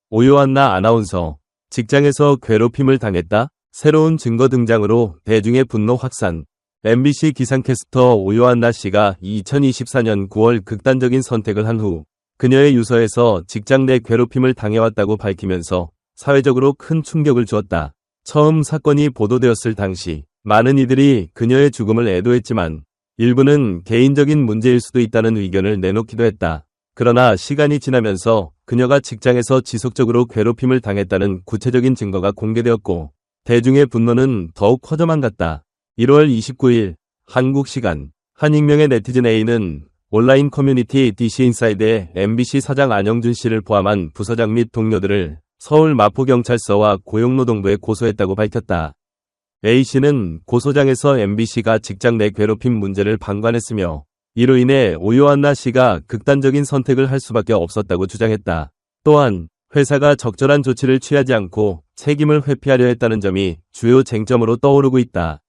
오요한나 아나운서. 직장에서 괴롭힘을 당했다? 새로운 증거 등장으로 대중의 분노 확산. MBC 기상캐스터 오요한나 씨가 2024년 9월 극단적인 선택을 한 후 그녀의 유서에서 직장 내 괴롭힘을 당해왔다고 밝히면서 사회적으로 큰 충격을 주었다. 처음 사건이 보도되었을 당시 많은 이들이 그녀의 죽음을 애도했지만 일부는 개인적인 문제일 수도 있다는 의견을 내놓기도 했다. 그러나 시간이 지나면서 그녀가 직장에서 지속적으로 괴롭힘을 당했다는 구체적인 증거가 공개되었고 대중의 분노는 더욱 커져만 갔다. 1월 29일 한국 시간 한 익명의 네티즌 A는 온라인 커뮤니티 DC인사이드에 MBC 사장 안영준 씨를 포함한 부서장 및 동료들을 서울 마포경찰서와 고용노동부에 고소했다고 밝혔다. A씨는 고소장에서 MBC가 직장 내 괴롭힘 문제를 방관했으며 이로 인해 오요한나 씨가 극단적인 선택을 할 수밖에 없었다고 주장했다. 또한 회사가 적절한 조치를 취하지 않고 책임을 회피하려 했다는 점이 주요 쟁점으로 떠오르고 있다.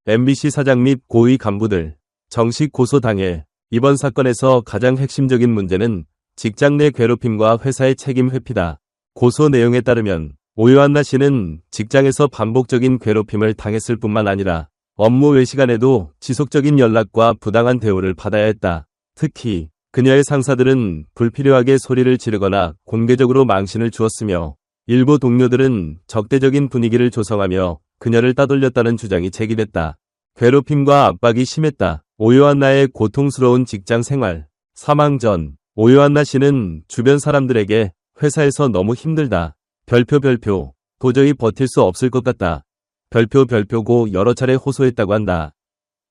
MBC 사장 및 고위 간부들 정식 고소 당일 이번 사건에서 가장 핵심적인 문제는 직장 내 괴롭힘과 회사의 책임 회피다. 고소 내용에 따르면 오요한나 씨는 직장에서 반복적인 괴롭힘을 당했을 뿐만 아니라 업무 외 시간에도 지속적인 연락과 부당한 대우를 받아야 했다. 특히 그녀의 상사들은 불필요하게 소리를 지르거나 공개적으로 망신을 주었으며 일부 동료들은 적대적인 분위기를 조성하며 그녀를 따돌렸다는 주장이 제기됐다. 괴롭힘과 압박이 심했다. 오요한나의 고통스러운 직장 생활. 사망 전 오요한나 씨는 주변 사람들에게 회사에서 너무 힘들다. 별표 도저히 버틸 수 없을 것 같다. 별표고 여러 차례 호소했다고 한다.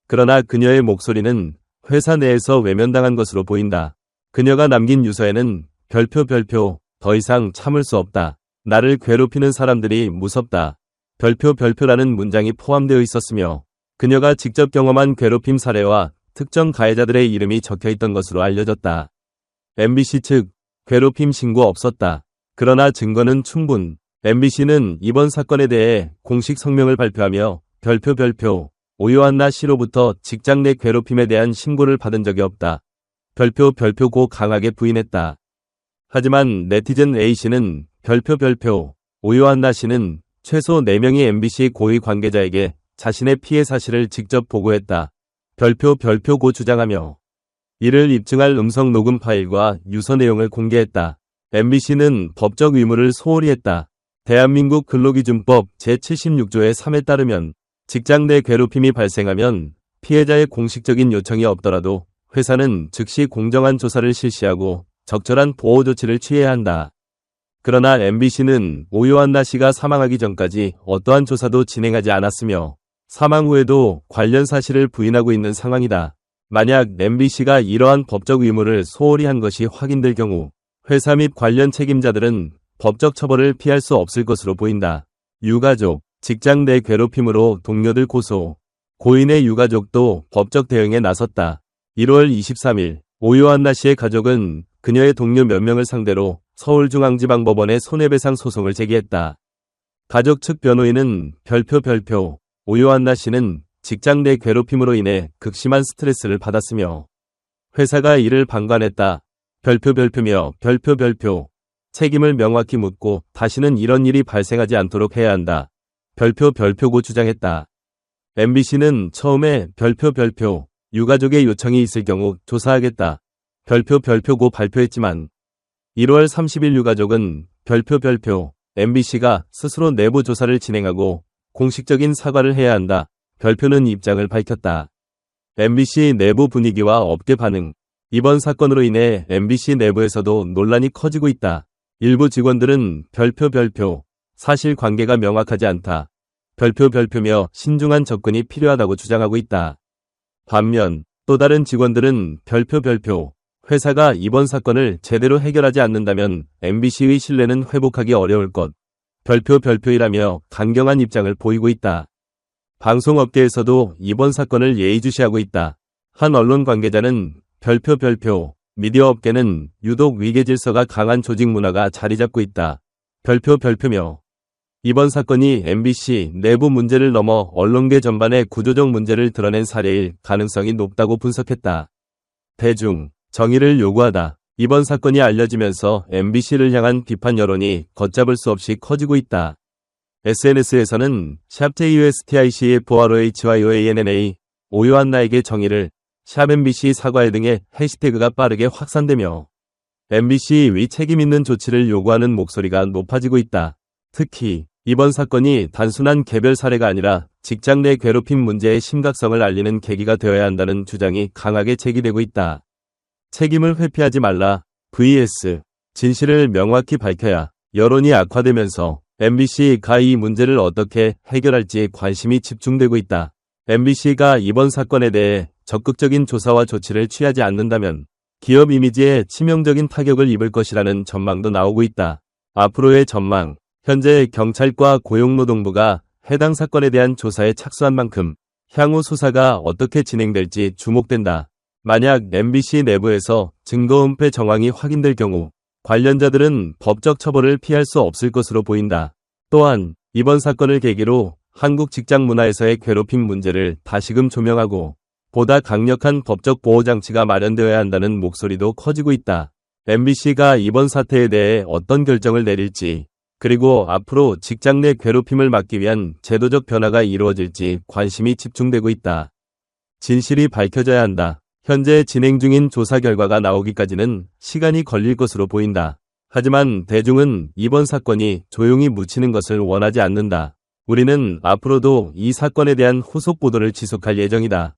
그러나 그녀의 목소리는 회사 내에서 외면당한 것으로 보인다. 그녀가 남긴 유서에는 별표 더 이상 참을 수 없다. 나를 괴롭히는 사람들이 무섭다. 별표라는 문장이 포함되어 있었으며 그녀가 직접 경험한 괴롭힘 사례와 특정 가해자들의 이름이 적혀있던 것으로 알려졌다. MBC 측 괴롭힘 신고 없었다. 그러나 증거는 충분. MBC는 이번 사건에 대해 공식 성명을 발표하며 별표 오요한나 씨로부터 직장 내 괴롭힘에 대한 신고를 받은 적이 없다. 별표고 강하게 부인했다. 하지만 네티즌 A씨는 별표 오요한나 씨는 최소 4명의 MBC 고위 관계자에게 자신의 피해 사실을 직접 보고했다. 별표고 주장하며 이를 입증할 음성 녹음 파일과 유서 내용을 공개했다. MBC는 법적 의무를 소홀히 했다. 대한민국 근로기준법 제76조의 3에 따르면 직장 내 괴롭힘이 발생하면 피해자의 공식적인 요청이 없더라도 회사는 즉시 공정한 조사를 실시하고 적절한 보호 조치를 취해야 한다. 그러나 MBC는 오요한나 씨가 사망하기 전까지 어떠한 조사도 진행하지 않았으며 사망 후에도 관련 사실을 부인하고 있는 상황이다. 만약 MBC가 이러한 법적 의무를 소홀히 한 것이 확인될 경우 회사 및 관련 책임자들은 법적 처벌을 피할 수 없을 것으로 보인다. 유가족, 직장 내 괴롭힘으로 동료들 고소. 고인의 유가족도 법적 대응에 나섰다. 1월 23일 오요한나 씨의 가족은 그녀의 동료 몇 명을 상대로 서울중앙지방법원에 손해배상 소송을 제기했다. 가족 측 변호인은 별표 오요한나 씨는 직장 내 괴롭힘으로 인해 극심한 스트레스를 받았으며 회사가 이를 방관했다. 별표며 별표 책임을 명확히 묻고 다시는 이런 일이 발생하지 않도록 해야 한다. 별표고 주장했다. MBC는 처음에 별표 유가족의 요청이 있을 경우 조사하겠다. 별표고 발표했지만 1월 30일 유가족은 별표 MBC가 스스로 내부 조사를 진행하고 공식적인 사과를 해야 한다. 별표는 입장을 밝혔다. MBC 내부 분위기와 업계 반응. 이번 사건으로 인해 MBC 내부에서도 논란이 커지고 있다. 일부 직원들은 별표 사실관계가 명확하지 않다. 별표며 신중한 접근이 필요하다고 주장하고 있다. 반면 또 다른 직원들은 별표 회사가 이번 사건을 제대로 해결하지 않는다면 MBC의 신뢰는 회복하기 어려울 것. 별표이라며 강경한 입장을 보이고 있다. 방송업계에서도 이번 사건을 예의주시하고 있다. 한 언론 관계자는 별표 미디어 업계는 유독 위계질서가 강한 조직 문화가 자리 잡고 있다. 별표며 이번 사건이 MBC 내부 문제를 넘어 언론계 전반의 구조적 문제를 드러낸 사례일 가능성이 높다고 분석했다. 대중, 정의를 요구하다. 이번 사건이 알려지면서 MBC를 향한 비판 여론이 걷잡을 수 없이 커지고 있다. SNS에서는 샵JUSTICFORHYOANNA 오요한 나에게 정의를 샵MBC 사과해 등의 해시태그가 빠르게 확산되며 MBC 위 책임 있는 조치를 요구하는 목소리가 높아지고 있다. 특히 이번 사건이 단순한 개별 사례가 아니라 직장 내 괴롭힘 문제의 심각성을 알리는 계기가 되어야 한다는 주장이 강하게 제기되고 있다. 책임을 회피하지 말라. vs. 진실을 명확히 밝혀야. 여론이 악화되면서 MBC가 이 문제를 어떻게 해결할지 관심이 집중되고 있다. MBC가 이번 사건에 대해 적극적인 조사와 조치를 취하지 않는다면 기업 이미지에 치명적인 타격을 입을 것이라는 전망도 나오고 있다. 앞으로의 전망. 현재 경찰과 고용노동부가 해당 사건에 대한 조사에 착수한 만큼 향후 수사가 어떻게 진행될지 주목된다. 만약 MBC 내부에서 증거 은폐 정황이 확인될 경우 관련자들은 법적 처벌을 피할 수 없을 것으로 보인다. 또한 이번 사건을 계기로 한국 직장 문화에서의 괴롭힘 문제를 다시금 조명하고 보다 강력한 법적 보호장치가 마련되어야 한다는 목소리도 커지고 있다. MBC가 이번 사태에 대해 어떤 결정을 내릴지 그리고 앞으로 직장 내 괴롭힘을 막기 위한 제도적 변화가 이루어질지 관심이 집중되고 있다. 진실이 밝혀져야 한다. 현재 진행 중인 조사 결과가 나오기까지는 시간이 걸릴 것으로 보인다. 하지만 대중은 이번 사건이 조용히 묻히는 것을 원하지 않는다. 우리는 앞으로도 이 사건에 대한 후속 보도를 지속할 예정이다.